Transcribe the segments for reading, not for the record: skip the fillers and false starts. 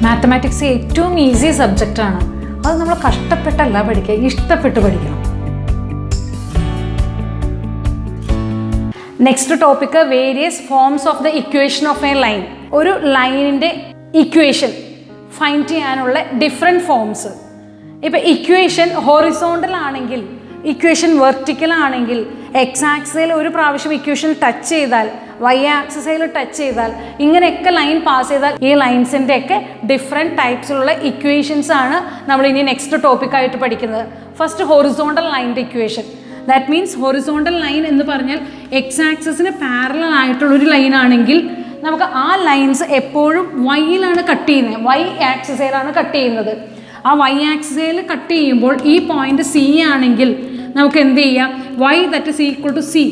Mathematics ഏറ്റവും easy സബ്ജക്റ്റാണ്. അത് നമ്മൾ കഷ്ടപ്പെട്ടല്ല പഠിക്കുക, ഇഷ്ടപ്പെട്ട് പഠിക്കണം. Next topic various forms of the equation of A line. ഒരു ലൈനിൻ്റെ ഇക്വേഷൻ ഫൈൻഡ് ചെയ്യാനുള്ള ഡിഫറെൻറ്റ് ഫോംസ്. ഇപ്പം ഇക്വേഷൻ ഹൊറിസോണ്ടൽ ആണെങ്കിൽ, ഇക്വേഷൻ വെർട്ടിക്കൽ ആണെങ്കിൽ, എക്സ് ആക്സിസിൽ ഒരു പ്രാവശ്യം ഇക്വേഷൻ ടച്ച് ചെയ്താൽ, വൈ ആക്സിസിൽ ടച്ച് ചെയ്താൽ, ഇങ്ങനെയൊക്കെ ലൈൻ പാസ് ചെയ്താൽ ഈ ലൈൻസിൻ്റെ ഒക്കെ ഡിഫറെൻറ്റ് ടൈപ്സിലുള്ള ഇക്വേഷൻസ് ആണ് നമ്മൾ ഇനി നെക്സ്റ്റ് ടോപ്പിക്കായിട്ട് പഠിക്കുന്നത്. ഫസ്റ്റ് ഹൊറിസോണ്ടൽ ലൈനിൻ്റെ equation. That means horizontal line എന്ന് പറഞ്ഞാൽ എക്സ് ആക്സിസിന് പാരലൽ ആയിട്ടുള്ളൊരു ലൈൻ ആണെങ്കിൽ നമുക്ക് ആ ലൈൻസ് എപ്പോഴും വൈയിലാണ് കട്ട് ചെയ്യുന്നത്, വൈ ആക്സിസിലാണ് കട്ട് ചെയ്യുന്നത്. ആ വൈ ആക്സിസിൽ കട്ട് ചെയ്യുമ്പോൾ ഈ പോയിന്റ് സി ആണെങ്കിൽ നമുക്ക് എന്ത് ചെയ്യാം, Y that is equal to C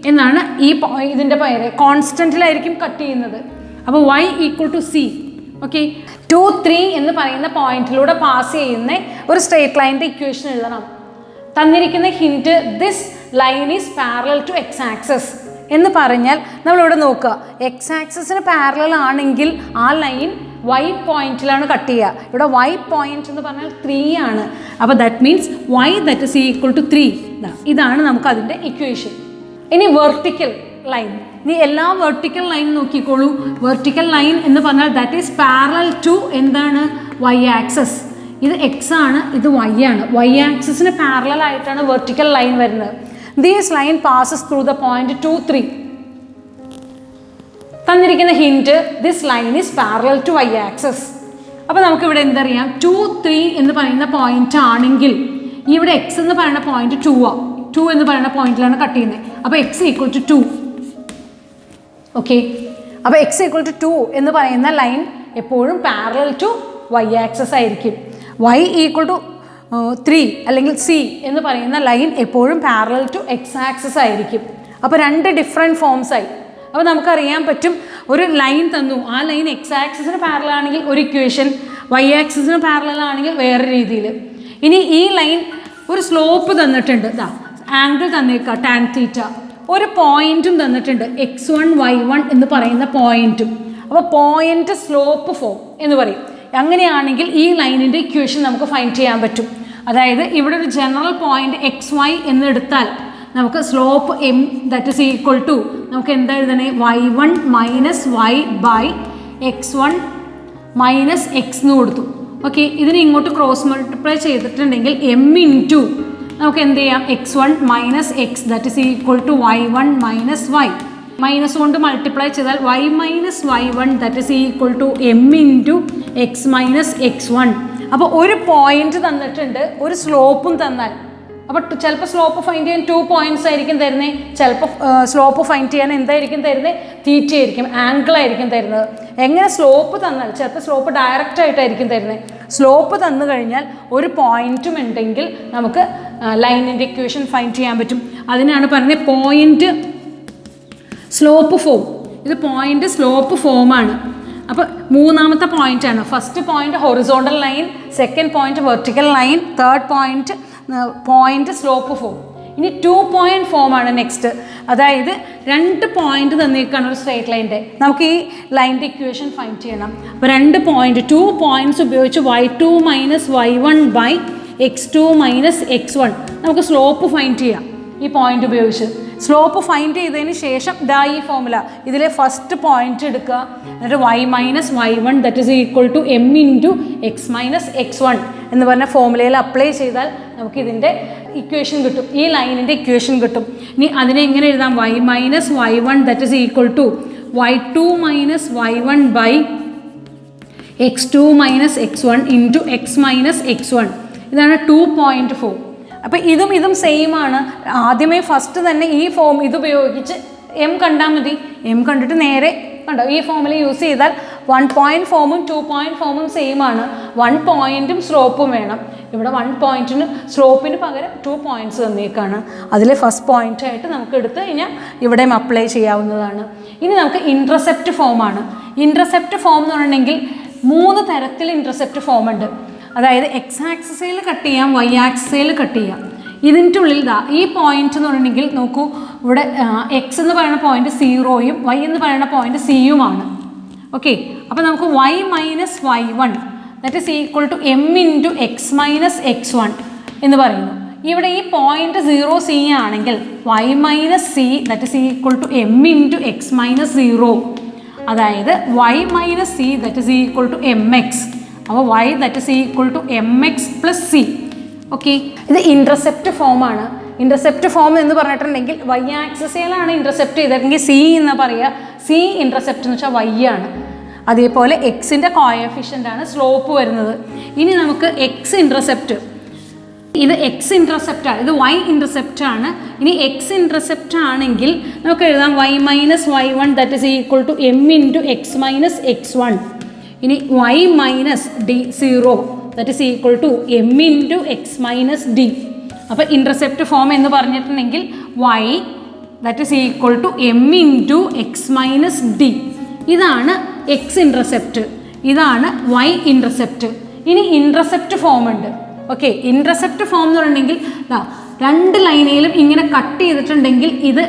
എന്നാണ് ഈ ഇതിൻ്റെ പേര്. കോൺസ്റ്റൻറ്റിലായിരിക്കും കട്ട് ചെയ്യുന്നത്. അപ്പോൾ Y equal to C. Okay, 2, 3 എന്ന് പറയുന്ന പോയിന്റിലൂടെ പാസ് ചെയ്യുന്ന ഒരു സ്ട്രേറ്റ് ലൈനിൻ്റെ ഇക്വേഷൻ എഴുതണം. തന്നിരിക്കുന്ന hint this line is parallel to X axis എന്ന് പറഞ്ഞാൽ നമ്മളിവിടെ നോക്കുക, എക്സ് ആക്സസിന് പാരലൽ ആണെങ്കിൽ ആ ലൈൻ വൈ പോയിന്റിലാണ് കട്ട് ചെയ്യുക. ഇവിടെ വൈ പോയിന്റ് എന്ന് പറഞ്ഞാൽ 3 ആണ്. അപ്പോൾ that means Y that is equal to 3. ഇതാണ് നമുക്ക് അതിൻ്റെ ഇക്വേഷൻ. ഇനി വെർട്ടിക്കൽ ലൈൻ. ഇനി എല്ലാ വെർട്ടിക്കൽ ലൈൻ നോക്കിക്കോളൂ. വെർട്ടിക്കൽ ലൈൻ എന്ന് പറഞ്ഞാൽ ദാറ്റ് ഈസ് പാരലൽ ടു എന്താണ്, വൈ ആക്സസ്. ഇത് എക്സ് ആണ്, ഇത് വൈ ആണ്. വൈ ആക്സിസിന് പാരലൽ ആയിട്ടാണ് വെർട്ടിക്കൽ ലൈൻ വരുന്നത്. This line passes through the point 2, 3. തന്നിരിക്കുന്ന hint this line is parallel to Y axis. അപ്പോൾ നമുക്കിവിടെ എന്തറിയാം, 2, 3 എന്ന് പറയുന്ന പോയിന്റ് ആണെങ്കിൽ ഇവിടെ എക്സ് എന്ന് പറയുന്ന പോയിന്റ് 2 ആണ്. 2 എന്ന് പറയുന്ന പോയിന്റിലാണ് കട്ട് ചെയ്യുന്നത്. അപ്പോൾ എക്സ് ഈക്വൽ ടു 2. ഓക്കെ, അപ്പോൾ എക്സ് ഈക്വൽ ടു 2 എന്ന് പറയുന്ന ലൈൻ എപ്പോഴും പാരലൽ ടു വൈ ആക്സസ് ആയിരിക്കും. വൈ ഈക്വൽ ടു 3 അല്ലെങ്കിൽ സി എന്ന് പറയുന്ന ലൈൻ എപ്പോഴും പാരലൽ ടു എക്സ് ആക്സസ് ആയിരിക്കും. അപ്പോൾ 2 ഡിഫറെൻറ്റ് ഫോംസ് ആയി. അപ്പോൾ നമുക്കറിയാൻ പറ്റും, ഒരു ലൈൻ തന്നു, ആ ലൈൻ എക്സ് ആക്സിസിന് പാരലൽ ആണെങ്കിൽ ഒരു ഇക്വേഷൻ, വൈ ആക്സിസിന് പാരലൽ ആണെങ്കിൽ വേറെ രീതിയിൽ. ഇനി ഈ ലൈൻ ഒരു സ്ലോപ്പ് തന്നിട്ടുണ്ട്, ആംഗിൾ തന്നേക്കുക ടാൻ തീറ്റ, ഒരു പോയിന്റും തന്നിട്ടുണ്ട് x1 y1 എന്ന് പറയുന്ന പോയിന്റും. അപ്പോൾ പോയിന്റ് സ്ലോപ്പ് ഫോം എന്ന് പറയും. അങ്ങനെയാണെങ്കിൽ ഈ ലൈനിൻ്റെ ഇക്വേഷൻ നമുക്ക് ഫൈൻഡ് ചെയ്യാൻ പറ്റും. അതായത് ഇവിടെ ഒരു ജനറൽ പോയിന്റ് XY എന്ന് എടുത്താൽ നമുക്ക് slope M that is equal to നമുക്ക് എന്താ എഴുതണേ, y1 minus y by x1 minus X എന്ന് കൊടുത്തു. ഓക്കെ, ഇതിനെ ഇങ്ങോട്ട് ക്രോസ് മൾട്ടിപ്ലൈ ചെയ്തിട്ടുണ്ടെങ്കിൽ എം ഇൻറ്റു നമുക്ക് എന്ത് ചെയ്യാം, x1 minus X that is equal to y1 minus y. Minus കൊണ്ട് മൾട്ടിപ്ലൈ ചെയ്താൽ y minus y1 that is equal to M into X minus x1. അപ്പോൾ ഒരു പോയിന്റ് തന്നിട്ടുണ്ട്, ഒരു സ്ലോപ്പും തന്നാൽ, അപ്പോൾ ചിലപ്പോൾ സ്ലോപ്പ് ഫൈൻഡ് ചെയ്യാൻ 2 പോയിന്റ്സ് ആയിരിക്കും തരുന്നത്, ചിലപ്പോൾ സ്ലോപ്പ് ഫൈൻഡ് ചെയ്യാൻ എന്തായിരിക്കും തരുന്നത്, തീറ്റ ആയിരിക്കും, ആംഗിൾ ആയിരിക്കും തരുന്നത്. എങ്ങനെ സ്ലോപ്പ് തന്നാൽ, ചിലപ്പോൾ സ്ലോപ്പ് ഡയറക്റ്റ് ആയിട്ടായിരിക്കും തരുന്നത്. സ്ലോപ്പ് തന്നു കഴിഞ്ഞാൽ ഒരു പോയിന്റും ഉണ്ടെങ്കിൽ നമുക്ക് ലൈനിൻ്റെ ഇക്വേഷൻ ഫൈൻഡ് ചെയ്യാൻ പറ്റും. അതിനാണ് പറഞ്ഞത് പോയിന്റ് സ്ലോപ്പ് ഫോം. ഇത് പോയിന്റ് സ്ലോപ്പ് ഫോമാണ്. അപ്പോൾ മൂന്നാമത്തെ പോയിന്റാണ്. First point horizontal line, second point vertical line, third point slope form. ഇനി 2 പോയിന്റ് ഫോമാണ് നെക്സ്റ്റ്. അതായത് 2 പോയിന്റ് തന്നേക്കാണ് ഒരു സ്ട്രേറ്റ് ലൈൻ്റെ. നമുക്ക് ഈ ലൈനിൻ്റെ ഇക്വേഷൻ ഫൈൻഡ് ചെയ്യണം. അപ്പോൾ 2 പോയിന്റ്സ് ഉപയോഗിച്ച് y2 minus y1 by x2 minus x1 നമുക്ക് സ്ലോപ്പ് ഫൈൻഡ് ചെയ്യാം ഈ പോയിന്റ് ഉപയോഗിച്ച്. സ്ലോപ്പ് ഫൈൻഡ് ചെയ്തതിന് ശേഷം ദാ ഈ ഫോമുല, ഇതിലെ ഫസ്റ്റ് പോയിന്റ് എടുക്കുക, എന്നിട്ട് y minus y1 that is equal to M into X minus x1 എന്ന് പറഞ്ഞ ഫോമുലയിൽ അപ്ലൈ ചെയ്താൽ നമുക്ക് ഇതിൻ്റെ ഇക്വേഷൻ കിട്ടും, ഈ ലൈനിൻ്റെ ഇക്വേഷൻ കിട്ടും. ഇനി അതിനെ എങ്ങനെ എഴുതാം, y minus y1 that is equal to y2 minus y1 by x2 minus x1 into X minus x1. ഇതാണ് 2 പോയിന്റ് ഫോം. അപ്പോൾ ഇതും സെയിം ആണ്. ആദ്യമേ ഫസ്റ്റ് തന്നെ ഈ ഫോം ഇതുപയോഗിച്ച് എം കണ്ടാൽ മതി. എം കണ്ടിട്ട് നേരെ കണ്ടോ ഈ ഫോമിൽ യൂസ് ചെയ്താൽ 1 പോയിന്റ് ഫോമും 2 പോയിന്റ് ഫോമും സെയിം ആണ്. 1 പോയിന്റും സ്ലോപ്പും വേണം. ഇവിടെ 1 പോയിന്റിന് സ്ലോപ്പിന് പകരം 2 പോയിന്റ്സ് തന്നേക്കാണ്. അതിലെ ഫസ്റ്റ് പോയിന്റ് ആയിട്ട് നമുക്ക് എടുത്ത് കഴിഞ്ഞാൽ ഇവിടെയും അപ്ലൈ ചെയ്യാവുന്നതാണ്. ഇനി നമുക്ക് ഇൻറ്റർസെപ്റ്റ് ഫോമാണ്. ഇൻറ്റർസെപ്റ്റ് ഫോം എന്ന് പറഞ്ഞിട്ടുണ്ടെങ്കിൽ 3 തരത്തിൽ ഇൻറ്റർസെപ്റ്റ് ഫോം ഉണ്ട്. അതായത് എക്സ് ആക്സിസിൽ കട്ട് ചെയ്യാം, വൈ ആക്സിസിൽ കട്ട് ചെയ്യാം. ഇതിൻ്റെ ഉള്ളിൽ ഈ പോയിന്റ് എന്ന് പറഞ്ഞിട്ടുണ്ടെങ്കിൽ നോക്കൂ, ഇവിടെ എക്സ് എന്ന് പറയുന്ന പോയിന്റ് 0യും വൈ എന്ന് പറയുന്ന പോയിന്റ് സിയുമാണ്. ഓക്കെ, അപ്പോൾ നമുക്ക് y minus y1 that is equal to M into X minus X one എന്ന് പറയുന്നു. ഇവിടെ ഈ പോയിന്റ് 0 c ആണെങ്കിൽ y minus C that is equal to M into X minus 0, അതായത് y minus C that is equal to M X. അപ്പോൾ y that is equal to M X plus C. Okay, ഇത് intercept ഫോമാണ്. Intercept form എന്ന് പറഞ്ഞിട്ടുണ്ടെങ്കിൽ y ആക്സിസിലാണ് intercept ചെയ്തിട്ടുണ്ടെങ്കിൽ C എന്ന് പറയുക. സി ഇൻ്റർസെപ്റ്റ് എന്ന് വെച്ചാൽ y ആണ്. അതേപോലെ എക്സിൻ്റെ കോയഫിഷ്യൻ്റ് ആണ് സ്ലോപ്പ് വരുന്നത്. ഇനി നമുക്ക് എക്സ് ഇൻ്റർസെപ്റ്റ്, ഇത് എക്സ് ഇൻ്റർസെപ്റ്റ് ആണ്, ഇത് y ഇൻ്റർസെപ്റ്റ് ആണ്. ഇനി എക്സ് ഇൻ്റർസെപ്റ്റ് ആണെങ്കിൽ നമുക്ക് എഴുതാം y minus y1 that is equal to M into X minus X one. ഇനി y minus d0 that is equal to M into X minus D. അപ്പോൾ intercept form എന്ന് പറഞ്ഞിട്ടുണ്ടെങ്കിൽ y that is equal to M into X minus D. ഇതാണ് X intercept, ഇതാണ് y intercept. ഇനി intercept form ഉണ്ട്. Okay, intercept form എന്ന് പറഞ്ഞിട്ടുണ്ടെങ്കിൽ രണ്ട് ലൈനിലും ഇങ്ങനെ കട്ട് ചെയ്തിട്ടുണ്ടെങ്കിൽ ഇത്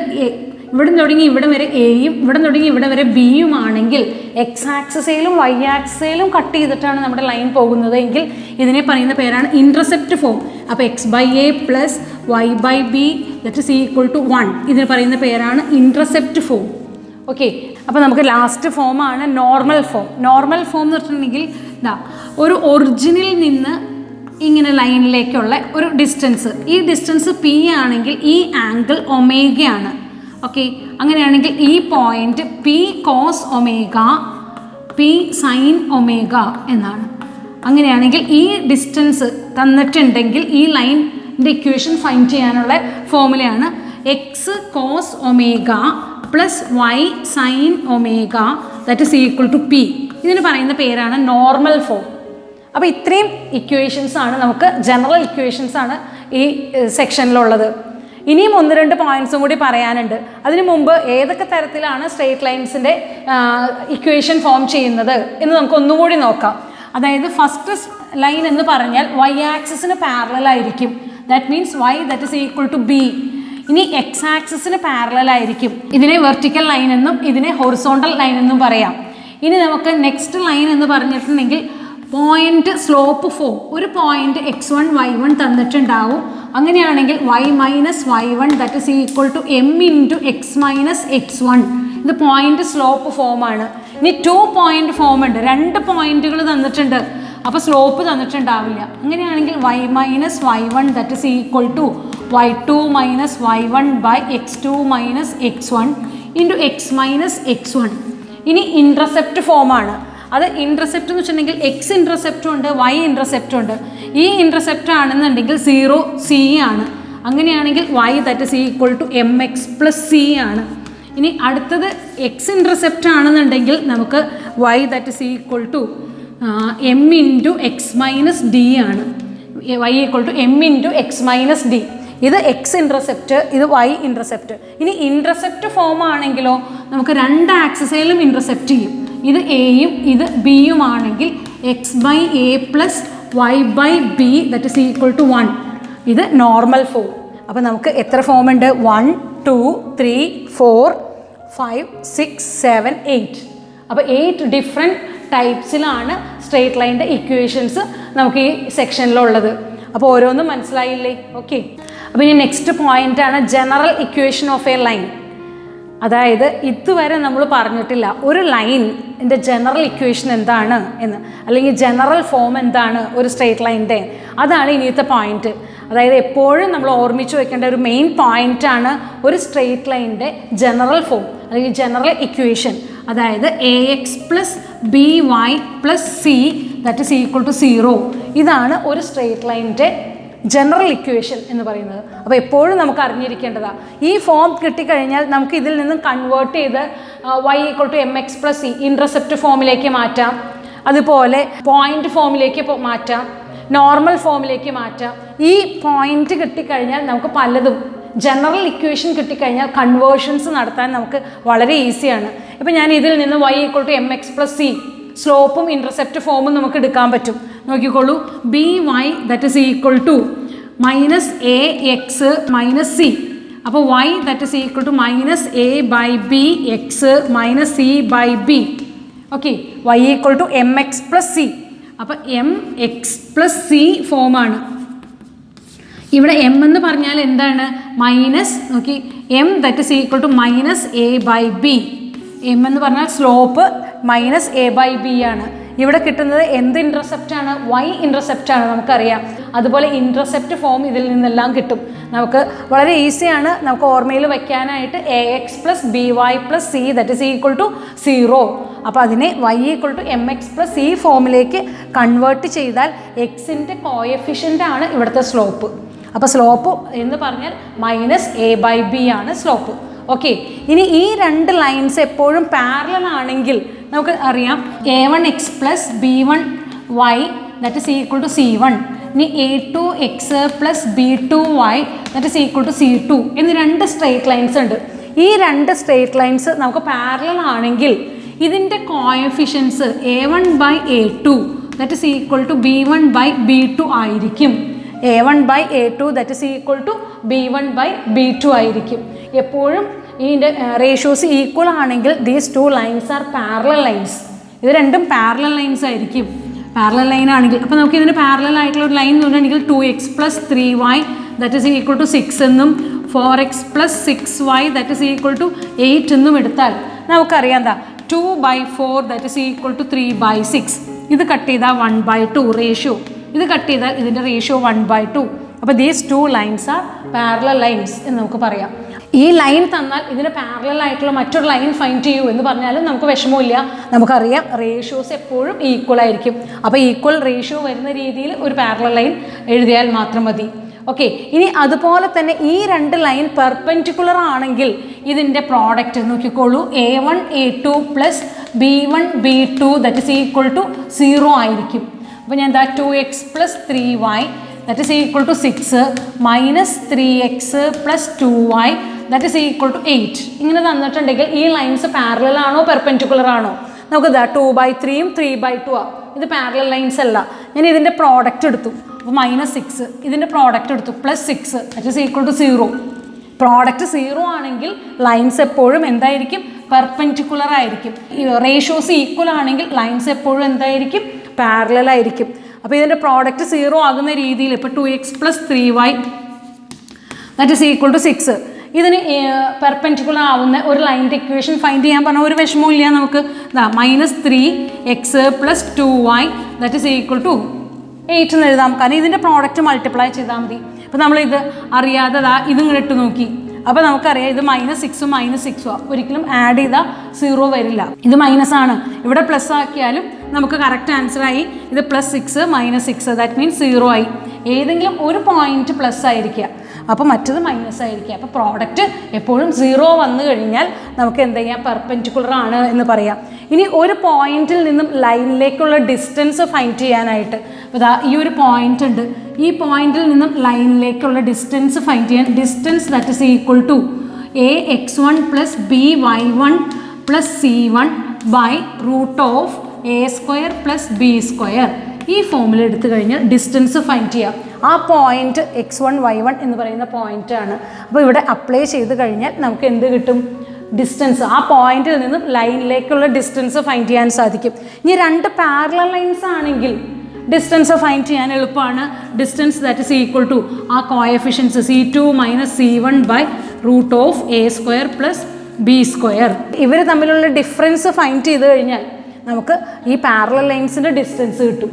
ഇവിടെ തുടങ്ങി ഇവിടെ വരെ എയും ഇവിടെ തുടങ്ങി ഇവിടെ വരെ ബിയും ആണെങ്കിൽ എക്സ് ആക്സിസിലും വൈ ആക്സിസിലും കട്ട് ചെയ്തിട്ടാണ് നമ്മുടെ ലൈൻ പോകുന്നത് എങ്കിൽ ഇതിനെ പറയുന്ന പേരാണ് ഇൻ്റർസെപ്റ്റ് ഫോം. അപ്പോൾ X by A plus Y by B that is equal to 1, ഇതിന് പറയുന്ന പേരാണ് ഇൻ്റർസെപ്റ്റ് ഫോം. ഓക്കെ, അപ്പോൾ നമുക്ക് ലാസ്റ്റ് ഫോമാണ് നോർമൽ ഫോം. നോർമൽ ഫോം എന്ന് വെച്ചിട്ടുണ്ടെങ്കിൽ ഒരു ഒറിജിനിൽ നിന്ന് ഇങ്ങനെ ലൈനിലേക്കുള്ള ഒരു ഡിസ്റ്റൻസ്, ഈ ഡിസ്റ്റൻസ് പി ആണെങ്കിൽ ഈ ആംഗിൾ ഒമേഗയാണ്. ഓക്കെ, അങ്ങനെയാണെങ്കിൽ ഈ point P cos omega P sine omega എന്നാണ്. അങ്ങനെയാണെങ്കിൽ ഈ ഡിസ്റ്റൻസ് തന്നിട്ടുണ്ടെങ്കിൽ ഈ ലൈനിൻ്റെ ഇക്വേഷൻ ഫൈൻഡ് ചെയ്യാനുള്ള ഫോർമുലയാണ് x cos omega plus Y sine omega that is equal to p. ഇതിന് പറയുന്ന പേരാണ് നോർമൽ ഫോം. അപ്പോൾ ഇത്രയും ഇക്വേഷൻസ് ആണ് നമുക്ക്, ജനറൽ ഇക്വേഷൻസ് ആണ് ഈ സെക്ഷനിലുള്ളത്. ഇനിയും 1-2 പോയിന്റ്സും കൂടി പറയാനുണ്ട്. അതിനു മുമ്പ് ഏതൊക്കെ തരത്തിലാണ് സ്ട്രെയിറ്റ് ലൈൻസിൻ്റെ ഇക്വേഷൻ ഫോം ചെയ്യുന്നത് എന്ന് നമുക്ക് ഒന്നുകൂടി നോക്കാം. അതായത് ഫസ്റ്റ് ലൈൻ എന്ന് പറഞ്ഞാൽ വൈ ആക്സിസിന് പാരലൽ ആയിരിക്കും, that means Y that is equal to B. ഇനി എക്സ് ആക്സിസിന് പാരലൽ ആയിരിക്കും, ഇതിനെ വെർട്ടിക്കൽ ലൈൻ എന്നും ഇതിനെ ഹൊറിസോണ്ടൽ ലൈൻ എന്നും പറയാം. ഇനി നമുക്ക് നെക്സ്റ്റ് ലൈൻ എന്ന് പറഞ്ഞിട്ടുണ്ടെങ്കിൽ പോയിന്റ് സ്ലോപ്പ് ഫോം. ഒരു പോയിന്റ് x1 y1 തന്നിട്ടുണ്ടാവും. അങ്ങനെയാണെങ്കിൽ y minus y1 that is equal to M into X minus X one. ഇത് പോയിന്റ് സ്ലോപ്പ് ഫോമാണ്. ഇനി 2 പോയിന്റ് ഫോം ഉണ്ട്, 2 പോയിന്റുകൾ തന്നിട്ടുണ്ട്, അപ്പോൾ സ്ലോപ്പ് തന്നിട്ടുണ്ടാവില്ല. അങ്ങനെയാണെങ്കിൽ y minus y1 that is equal to y2 minus y1 by x2 minus x1 into X minus X one. ഇനി ഇൻ്റർസെപ്റ്റ് ഫോമാണ്. അത് ഇൻ്റർസെപ്റ്റ് എന്ന് വെച്ചിട്ടുണ്ടെങ്കിൽ എക്സ് ഇൻ്റർസെപ്റ്റും ഉണ്ട് വൈ ഇൻ്റർസെപ്റ്റും ഉണ്ട്. ഈ ഇൻ്റർസെപ്റ്റ് ആണെന്നുണ്ടെങ്കിൽ 0 c ആണ്. അങ്ങനെയാണെങ്കിൽ y that is equal to M X plus C ആണ്. ഇനി അടുത്തത് എക്സ് ഇൻ്റർസെപ്റ്റ് ആണെന്നുണ്ടെങ്കിൽ നമുക്ക് y that is equal to M into X minus D ആണ്. y equal to M into X minus D. ഇത് എക്സ് ഇൻ്റർസെപ്റ്റ്, ഇത് Y intercept. ഇനി intercept form ആണെങ്കിലോ നമുക്ക് 2 ആക്സിസിലും ഇൻ്റർസെപ്റ്റ് ചെയ്യും. ഇത് എയും ഇത് ബിയും ആണെങ്കിൽ X by A plus Y by B that is equal to 1. ഇത് നോർമൽ ഫോം. അപ്പോൾ നമുക്ക് എത്ര ഫോം ഉണ്ട്? 1 2 3 4 5 6 7 8. അപ്പോൾ 8 ഡിഫറെൻറ്റ് ടൈപ്സിലാണ് സ്ട്രെയിറ്റ് ലൈനിൻ്റെ ഇക്വേഷൻസ് നമുക്ക് ഈ സെക്ഷനിലുള്ളത്. അപ്പോൾ ഓരോന്നും മനസ്സിലായില്ലേ? ഓക്കെ, അപ്പോൾ ഇനി നെക്സ്റ്റ് പോയിൻ്റാണ് general equation of A line. അതായത് ഇതുവരെ നമ്മൾ പറഞ്ഞിട്ടില്ല ഒരു ലൈനിൻ്റെ ജനറൽ ഇക്വേഷൻ എന്താണ് എന്ന്, അല്ലെങ്കിൽ ജനറൽ ഫോം എന്താണ് ഒരു സ്ട്രെയിറ്റ് ലൈനിൻ്റെ. അതാണ് ഇനിയത്തെ പോയിന്റ്. അതായത് എപ്പോഴും നമ്മൾ ഓർമ്മിച്ച് വെക്കേണ്ട ഒരു മെയിൻ പോയിൻ്റാണ് ഒരു സ്ട്രെയിറ്റ് ലൈനിൻ്റെ ജനറൽ ഫോം അല്ലെങ്കിൽ ജനറൽ ഇക്വേഷൻ. അതായത് A X plus B Y plus C that is equal to 0. ഇതാണ് ഒരു സ്ട്രെയിറ്റ് ലൈനിൻ്റെ ജനറൽ ഇക്വേഷൻ എന്ന് പറയുന്നത്. അപ്പോൾ എപ്പോഴും നമുക്ക് അറിഞ്ഞിരിക്കേണ്ടതാണ്. ഈ ഫോം കിട്ടിക്കഴിഞ്ഞാൽ നമുക്ക് ഇതിൽ നിന്നും കൺവേർട്ട് ചെയ്ത് y equal to M X plus C intercept ഫോമിലേക്ക് മാറ്റാം, അതുപോലെ പോയിന്റ് ഫോമിലേക്ക് മാറ്റാം, നോർമൽ ഫോമിലേക്ക് മാറ്റാം. ഈ പോയിന്റ് കിട്ടിക്കഴിഞ്ഞാൽ നമുക്ക് പലതും ജനറൽ ഇക്വേഷൻ കിട്ടിക്കഴിഞ്ഞാൽ കൺവേർഷൻസ് നടത്താൻ നമുക്ക് വളരെ ഈസിയാണ്. ഇപ്പം ഞാൻ ഇതിൽ നിന്ന് y equal to M X plus c സ്ലോപ്പും ഇൻ്റർസെപ്റ്റ് ഫോമും നമുക്ക് എടുക്കാൻ പറ്റും. നോക്കിക്കോളൂ, b y that is equal to minus a x minus c. അപ്പോൾ y that is equal to minus A by b x minus c by b. Okay, y equal to M X plus c. അപ്പോൾ m X plus c ഫോമാണ്. ഇവിടെ m എന്ന് പറഞ്ഞാൽ എന്താണ്? Minus, നോക്കി, m that is equal to minus A by B. M എന്ന് പറഞ്ഞാൽ slope minus A by B ആണ്. ഇവിടെ കിട്ടുന്നത് എന്ത് ഇൻ്റർസെപ്റ്റാണ്? വൈ ഇൻ്റർസെപ്റ്റാണ്, നമുക്കറിയാം. അതുപോലെ ഇൻ്റർസെപ്റ്റ് ഫോം ഇതിൽ നിന്നെല്ലാം കിട്ടും. നമുക്ക് വളരെ ഈസിയാണ് നമുക്ക് ഓർമ്മയിൽ വയ്ക്കാനായിട്ട്. A X plus B Y plus c that is equal to 0. അപ്പോൾ അതിനെ y equal to M X plus c ഫോമിലേക്ക് കൺവേർട്ട് ചെയ്താൽ എക്സിൻ്റെ കോയഫിഷ്യൻ്റ് ആണ് ഇവിടുത്തെ സ്ലോപ്പ്. അപ്പോൾ സ്ലോപ്പ് എന്ന് പറഞ്ഞാൽ മൈനസ് എ ബൈ ബി ആണ് സ്ലോപ്പ്. ഓക്കെ, ഇനി ഈ രണ്ട് ലൈൻസ് എപ്പോഴും പാരലൽ ആണെങ്കിൽ നമുക്ക് അറിയാം a1 x plus b1 y that is equal to c1. ഇനി a2 x plus b2 y that is equal to c2 എന്നീ രണ്ട് സ്ട്രെയിറ്റ് ലൈൻസ് ഉണ്ട്. ഈ രണ്ട് സ്ട്രെയിറ്റ് ലൈൻസ് നമുക്ക് പാരലൽ ആണെങ്കിൽ ഇതിൻ്റെ coefficients a1 by a2 that is equal to b1 by b2 ആയിരിക്കും. a1 by a2 that is equal to b1 by b2 ആയിരിക്കും. എപ്പോഴും ഇതിൻ്റെ റേഷ്യോസ് ഈക്വൽ ആണെങ്കിൽ these two lines are parallel lines. ഇത് രണ്ടും പാരലൽ ലൈൻസ് ആയിരിക്കും. Parallel line ആണെങ്കിൽ അപ്പോൾ നമുക്ക് ഇതിന് പാരലൽ ആയിട്ടുള്ള ഒരു ലൈൻ എന്ന് പറഞ്ഞിട്ടുണ്ടെങ്കിൽ 2x plus 3y that is equal to 6 എന്നും 4x plus 6y that is equal to 8 എന്നും എടുത്താൽ നമുക്കറിയാം എന്താ 2/4 ദറ്റ് ഇസ് ഈക്വൽ ടു 3/6. ഇത് കട്ട് ചെയ്താൽ 1/2 റേഷ്യോ. ഇത് കട്ട് ചെയ്താൽ ഇതിൻ്റെ റേഷ്യോ 1/2. അപ്പോൾ these two lines are parallel lines എന്ന് നമുക്ക് പറയാം. ഈ ലൈൻ തന്നാൽ ഇതിന് പാരലൽ ആയിട്ടുള്ള മറ്റൊരു ലൈൻ ഫൈൻഡ് ചെയ്യൂ എന്ന് പറഞ്ഞാലും നമുക്ക് വിഷമമില്ല. നമുക്കറിയാം റേഷ്യോസ് എപ്പോഴും ഈക്വൽ ആയിരിക്കും. അപ്പോൾ ഈക്വൽ റേഷ്യോ വരുന്ന രീതിയിൽ ഒരു പാരലൽ ലൈൻ എഴുതിയാൽ മാത്രം മതി. ഓക്കെ, ഇനി അതുപോലെ തന്നെ ഈ രണ്ട് ലൈൻ പെർപെൻഡിക്കുലർ ആണെങ്കിൽ ഇതിൻ്റെ പ്രോഡക്റ്റ് നോക്കിക്കോളൂ. a1 a2 plus b1 b2 that is equal to 0 ആയിരിക്കും. അപ്പോൾ ഞാൻ എന്താ 2x plus 3y that is equal to 6 minus 3x plus 2y that is equal to 8 ഇങ്ങനെ തന്നിട്ടുണ്ടെങ്കിൽ ഈ ലൈൻസ് പാരലൽ ആണോ പെർപെൻഡിക്കുലർ ആണോ? നമുക്ക് ഇതാ 2/3 3/2 ആ. ഇത് പാരലൽ ലൈൻസ് അല്ല. ഞാൻ ഇതിൻ്റെ പ്രോഡക്റ്റ് എടുത്തു. അപ്പോൾ -6 ഇതിൻ്റെ പ്രോഡക്റ്റ് എടുത്തു plus 6 that is equal to 0. Product 0 ആണെങ്കിൽ ലൈൻസ് എപ്പോഴും എന്തായിരിക്കും? പെർപെൻഡിക്കുലർ ആയിരിക്കും. റേഷ്യോസ് ഈക്വൽ ആണെങ്കിൽ ലൈൻസ് എപ്പോഴും എന്തായിരിക്കും? പാരലൽ ആയിരിക്കും. അപ്പോൾ ഇതിൻ്റെ പ്രോഡക്റ്റ് 0 ആകുന്ന രീതിയിൽ ഇപ്പോൾ 2x plus 3y that is equal to 6 ഇതിന് പെർപെൻഡിക്കുലർ ആവുന്ന ഒരു ലൈനിൻ്റെ ഇക്വേഷൻ ഫൈൻഡ് ചെയ്യാൻ പറഞ്ഞാൽ ഒരു വിഷമവും ഇല്ല. നമുക്ക് ഇതാ -3x plus 2y that is equal to 8 എന്ന് എഴുതാം. കാരണം ഇതിൻ്റെ പ്രോഡക്റ്റ് മൾട്ടിപ്ലൈ ചെയ്താൽ മതി. അപ്പോൾ നമ്മളിത് അറിയാതെ ഇതും കൂടെ ഇട്ട് നോക്കി. അപ്പോൾ നമുക്കറിയാം ഇത് -6ഉം -6ഉം ഒരിക്കലും ആഡ് ചെയ്താൽ 0 വരില്ല. ഇത് മൈനസ് ആണ്. ഇവിടെ പ്ലസ് ആക്കിയാലും നമുക്ക് കറക്റ്റ് ആൻസറായി. ഇത് +6 -6 ദാറ്റ് മീൻസ് 0 ആയി. ഏതെങ്കിലും ഒരു പോയിന്റ് പ്ലസ് ആയിരിക്കുക, അപ്പോൾ മറ്റത് മൈനസ് ആയിരിക്കുക. അപ്പോൾ പ്രോഡക്റ്റ് എപ്പോഴും 0 വന്നു കഴിഞ്ഞാൽ നമുക്ക് എന്ത് ചെയ്യാം? പെർപെൻഡിക്കുലർ ആണ് എന്ന് പറയാം. ഇനി ഒരു പോയിന്റിൽ നിന്നും ലൈനിലേക്കുള്ള ഡിസ്റ്റൻസ് ഫൈൻഡ് ചെയ്യാനായിട്ട് അപ്പോൾ ഈ ഒരു പോയിന്റ് ഉണ്ട്. ഈ പോയിന്റിൽ നിന്നും ലൈനിലേക്കുള്ള ഡിസ്റ്റൻസ് ഫൈൻഡ് ചെയ്യാൻ distance that is equal to ax1 plus by1 plus c1 by root of a² plus b². ഈ ഫോമിൽ എടുത്തു കഴിഞ്ഞാൽ ഡിസ്റ്റൻസ് ഫൈൻഡ് ചെയ്യാം. ആ പോയിന്റ് x1 y1 എന്ന് പറയുന്ന പോയിന്റ് ആണ്. അപ്പോൾ ഇവിടെ അപ്ലൈ ചെയ്ത് കഴിഞ്ഞാൽ നമുക്ക് എന്ത് കിട്ടും? ഡിസ്റ്റൻസ്. ആ പോയിന്റിൽ നിന്നും ലൈനിലേക്കുള്ള ഡിസ്റ്റൻസ് ഫൈൻഡ് ചെയ്യാൻ സാധിക്കും. ഇനി രണ്ട് പാരലൽ ലൈൻസ് ആണെങ്കിൽ ഡിസ്റ്റൻസ് ഫൈൻഡ് ചെയ്യാൻ എളുപ്പമാണ്. Distance that is equal to ആ coefficients c2 minus c1 by root of a² plus b². ഇവർ തമ്മിലുള്ള ഡിഫറൻസ് ഫൈൻഡ് ചെയ്ത് കഴിഞ്ഞാൽ നമുക്ക് ഈ പാരലൽ ലൈൻസിൻ്റെ ഡിസ്റ്റൻസ് കിട്ടും.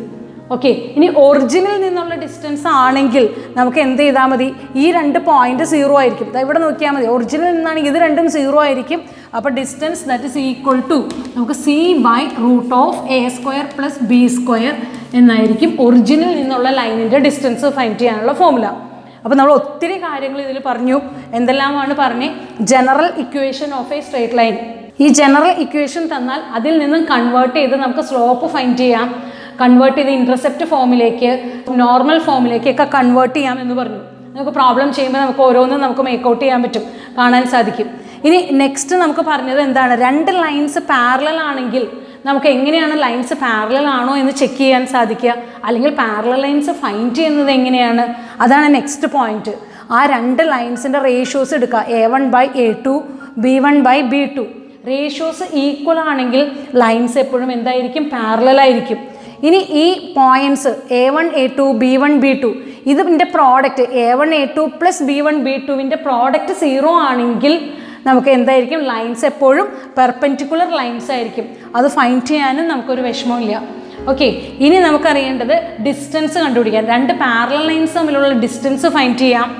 ഓക്കെ, ഇനി ഒറിജിനിൽ നിന്നുള്ള ഡിസ്റ്റൻസ് ആണെങ്കിൽ നമുക്ക് എന്ത് ചെയ്താൽ മതി? ഈ രണ്ട് പോയിന്റ് 0 ആയിരിക്കും. ഇവിടെ നോക്കിയാൽ മതി. ഒറിജിനിൽ നിന്നാണെങ്കിൽ ഇത് രണ്ടും 0 ആയിരിക്കും. അപ്പോൾ distance that is equal to നമുക്ക് c by root of a² plus b² എന്നായിരിക്കും ഒറിജിനിൽ നിന്നുള്ള ലൈനിൻ്റെ ഡിസ്റ്റൻസ് ഫൈൻഡ് ചെയ്യാനുള്ള ഫോർമുല. അപ്പോൾ നമ്മൾ ഒത്തിരി കാര്യങ്ങൾ ഇതിൽ പറഞ്ഞു. എന്തെല്ലാമാണ് പറഞ്ഞേ? General equation of A straight line. ഈ ജനറൽ ഇക്വേഷൻ തന്നാൽ അതിൽ നിന്നും കൺവേർട്ട് ചെയ്ത് നമുക്ക് സ്ലോപ്പ് ഫൈൻഡ് ചെയ്യാം. കൺവേർട്ട് ചെയ്ത് ഇൻ്റർസെപ്റ്റ് ഫോമിലേക്ക് നോർമൽ ഫോമിലേക്കൊക്കെ കൺവേർട്ട് ചെയ്യാം എന്ന് പറഞ്ഞു. നമുക്ക് പ്രോബ്ലം ചെയ്യുമ്പോൾ നമുക്ക് ഓരോന്നും നമുക്ക് മേക്കൗട്ട് ചെയ്യാൻ പറ്റും, കാണാൻ സാധിക്കും. ഇനി നെക്സ്റ്റ് നമുക്ക് പറഞ്ഞത് എന്താണ്? രണ്ട് ലൈൻസ് പാരലൽ ആണെങ്കിൽ നമുക്ക് എങ്ങനെയാണ് ലൈൻസ് പാരലൽ ആണോ എന്ന് ചെക്ക് ചെയ്യാൻ സാധിക്കുക, അല്ലെങ്കിൽ പാരലൽ ലൈൻസ് ഫൈൻഡ് ചെയ്യുന്നത് എങ്ങനെയാണ്? അതാണ് നെക്സ്റ്റ് പോയിന്റ്. ആ രണ്ട് ലൈൻസിൻ്റെ റേഷ്യോസ് എടുക്കുക. a1 by a2 b1 by b2. Ratios equal ആണെങ്കിൽ ലൈൻസ് എപ്പോഴും എന്തായിരിക്കും? പാരലൽ ആയിരിക്കും. ഇനി ഈ points A1 A2 B1 B2 ഇതിൻ്റെ product A1 A2 plus B1 B2വിൻ്റെ product 0 ആണെങ്കിൽ നമുക്ക് എന്തായിരിക്കും? ലൈൻസ് എപ്പോഴും പെർപെൻഡിക്കുലർ ലൈൻസ് ആയിരിക്കും. അത് ഫൈൻഡ് ചെയ്യാനും നമുക്കൊരു വിഷമമില്ല. ഓക്കെ, ഇനി നമുക്കറിയേണ്ടത് ഡിസ്റ്റൻസ് കണ്ടുപിടിക്കാൻ. രണ്ട് പാരലൽ ലൈൻസ് തമ്മിലുള്ള ഡിസ്റ്റൻസ് ഫൈൻഡ് ചെയ്യാം.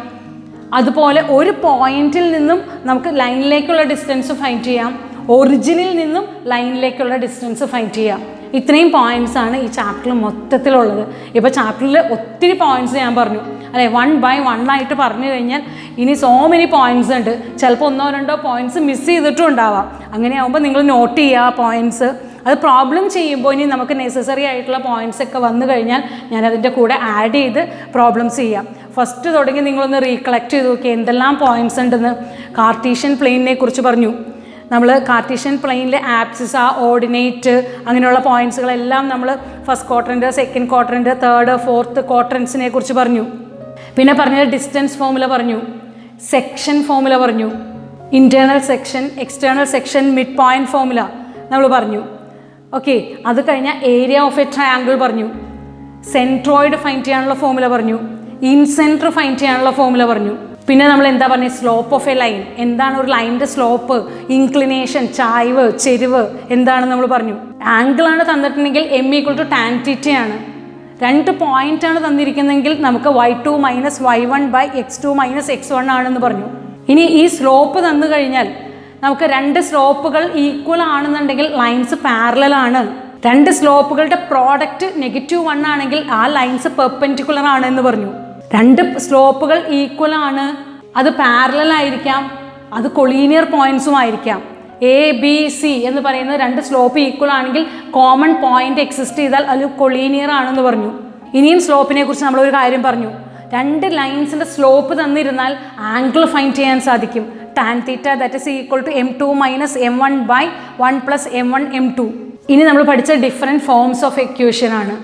അതുപോലെ ഒരു പോയിന്റിൽ നിന്നും നമുക്ക് ലൈനിലേക്കുള്ള ഡിസ്റ്റൻസ് ഫൈൻഡ് ചെയ്യാം. ഒറിജിനിൽ നിന്നും ലൈനിലേക്കുള്ള ഡിസ്റ്റൻസ് ഫൈൻഡ് ചെയ്യാം. ഇത്രയും പോയിന്റ്സ് ആണ് ഈ ചാപ്റ്ററിൽ മൊത്തത്തിലുള്ളത്. ഇപ്പോൾ ചാപ്റ്ററിൽ ഒത്തിരി പോയിന്റ്സ് ഞാൻ പറഞ്ഞു അല്ലേ, 1 by 1 ആയിട്ട് പറഞ്ഞു കഴിഞ്ഞാൽ ഇനി സോ മെനി പോയിന്റ്സ് ഉണ്ട്. ചിലപ്പോൾ 1-2 പോയിന്റ്സ് മിസ് ചെയ്തിട്ടും ഉണ്ടാവാം. അങ്ങനെയാകുമ്പോൾ നിങ്ങൾ നോട്ട് ചെയ്യുക പോയിന്റ്സ്. അത് പ്രോബ്ലം ചെയ്യുമ്പോൾ ഇനി നമുക്ക് നെസസറി ആയിട്ടുള്ള പോയിന്റ്സ് ഒക്കെ വന്നു കഴിഞ്ഞാൽ ഞാൻ അതിൻ്റെ കൂടെ ആഡ് ചെയ്ത് പ്രോബ്ലംസ് ചെയ്യാം. ഫസ്റ്റ് തുടങ്ങി നിങ്ങളൊന്ന് റീകളക്ട് ചെയ്ത് നോക്കി എന്തെല്ലാം പോയിന്റ്സ് ഉണ്ടെന്ന്. കാർട്ടീഷ്യൻ പ്ലെയിനിനെ കുറിച്ച് പറഞ്ഞു. നമ്മൾ കാർട്ടീഷ്യൻ പ്ലെയിനിലെ ആപ്സിസ്, ഓർഡിനേറ്റ് അങ്ങനെയുള്ള പോയിന്റ്സുകളെല്ലാം നമ്മൾ first quadrant, second quadrant, third, fourth ക്വാഡ്രൻസിനെ കുറിച്ച് പറഞ്ഞു. പിന്നെ പറഞ്ഞത് ഡിസ്റ്റൻസ് ഫോർമുല പറഞ്ഞു, സെക്ഷൻ ഫോർമുല പറഞ്ഞു, internal section, external section, mid point formula നമ്മൾ പറഞ്ഞു. ഓക്കെ, അത് കഴിഞ്ഞാൽ ഏരിയ ഓഫ് എ ട്രയാങ്കിൾ പറഞ്ഞു, സെൻട്രോയിഡ് ഫൈൻഡ് ചെയ്യാനുള്ള ഫോർമുല പറഞ്ഞു, ഇൻസെൻറ്റർ ഫൈൻഡ് ചെയ്യാനുള്ള ഫോർമുല പറഞ്ഞു. പിന്നെ നമ്മൾ എന്താ പറഞ്ഞത്? Slope of A line. എന്താണ് ഒരു ലൈനിൻ്റെ സ്ലോപ്പ്? ഇൻക്ലിനേഷൻ, ചായ്വ്, ചെരിവ് എന്താണെന്ന് നമ്മൾ പറഞ്ഞു. ആംഗിളാണ് തന്നിട്ടുണ്ടെങ്കിൽ M = tan θ ആണ്. 2 പോയിൻ്റാണ് തന്നിരിക്കുന്നതെങ്കിൽ നമുക്ക് y2 - y1 / x2 - x1 ആണെന്ന് പറഞ്ഞു. ഇനി ഈ സ്ലോപ്പ് തന്നു കഴിഞ്ഞാൽ നമുക്ക് 2 സ്ലോപ്പുകൾ ഈക്വൽ ആണെന്നുണ്ടെങ്കിൽ ലൈൻസ് പാരലൽ ആണ്. 2 സ്ലോപ്പുകളുടെ പ്രോഡക്റ്റ് -1 ആണെങ്കിൽ ആ ലൈൻസ് പെർപെൻഡിക്കുലർ ആണ് എന്ന് പറഞ്ഞു. 2 സ്ലോപ്പുകൾ ഈക്വൽ ആണ്, അത് പാരലൽ ആയിരിക്കാം, അത് കൊളീനിയർ പോയിന്റ്സും ആയിരിക്കാം. ABC എന്ന് പറയുന്ന 2 സ്ലോപ്പ് ഈക്വൽ ആണെങ്കിൽ കോമൺ പോയിന്റ് എക്സിസ്റ്റ് ചെയ്താൽ അത് കൊളീനിയർ ആണെന്ന് പറഞ്ഞു. ഇനിയും സ്ലോപ്പിനെ കുറിച്ച് നമ്മളൊരു കാര്യം പറഞ്ഞു. 2 ലൈൻസിൻ്റെ സ്ലോപ്പ് തന്നിരുന്നാൽ ആംഗിൾ ഫൈൻഡ് ചെയ്യാൻ സാധിക്കും. tan θ that is equal to M2 - M1 / 1 + M1 M2. ഇനി നമ്മൾ പഠിച്ച ഡിഫറെൻറ്റ് ഫോംസ് ഓഫ് ഇക്വേഷൻ ആണ്.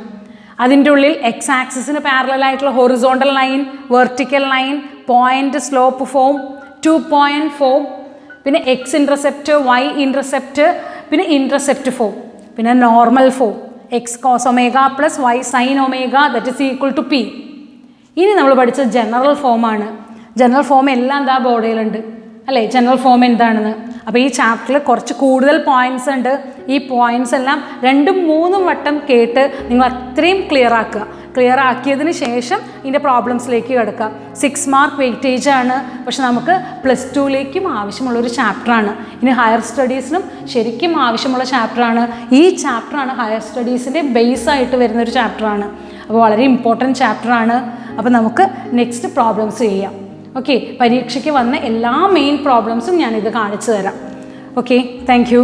അതിൻ്റെ ഉള്ളിൽ എക്സ് ആക്സിസിന് പാരലൽ ആയിട്ടുള്ള horizontal line, vertical line, point slope form, 2 point form, പിന്നെ എക്സ് ഇൻ്റർസെപ്റ്റ്, വൈ ഇൻ്റർസെപ്റ്റ്, പിന്നെ ഇൻ്റർസെപ്റ്റ് ഫോം, പിന്നെ normal form, X cos omega plus Y sine omega that is equal to P. ഇനി നമ്മൾ പഠിച്ച general ഫോമാണ്. General form എല്ലാം എന്താ ബോർഡിലുണ്ട് അല്ലേ? ജനറൽ ഫോം എന്താണെന്ന്. അപ്പോൾ ഈ ചാപ്റ്ററിൽ കുറച്ച് കൂടുതൽ പോയിന്റ്സ് ഉണ്ട്. ഈ പോയിന്റ്സ് എല്ലാം 2-3 വട്ടം കേട്ട് നിങ്ങൾ അത്രയും ക്ലിയർ ആക്കുക. ക്ലിയർ ആക്കിയതിന് ശേഷം ഇതിൻ്റെ പ്രോബ്ലംസിലേക്ക് കിടക്കുക. 6 മാർക്ക് വെയിറ്റേജ് ആണ്, പക്ഷെ നമുക്ക് +2ലേക്കും ആവശ്യമുള്ളൊരു ചാപ്റ്ററാണ്. ഇനി ഹയർ സ്റ്റഡീസിനും ശരിക്കും ആവശ്യമുള്ള ചാപ്റ്ററാണ്. ഈ ചാപ്റ്ററാണ് ഹയർ സ്റ്റഡീസിൻ്റെ ബേസ് ആയിട്ട് വരുന്നൊരു ചാപ്റ്ററാണ്. അപ്പോൾ വളരെ ഇമ്പോർട്ടൻറ്റ് ചാപ്റ്ററാണ്. അപ്പോൾ നമുക്ക് നെക്സ്റ്റ് പ്രോബ്ലംസ് ചെയ്യാം. ഓക്കെ, പരീക്ഷയ്ക്ക് വന്ന എല്ലാ മെയിൻ പ്രോബ്ലംസും ഞാനിത് കാണിച്ചു തരാം. Okay, thank you.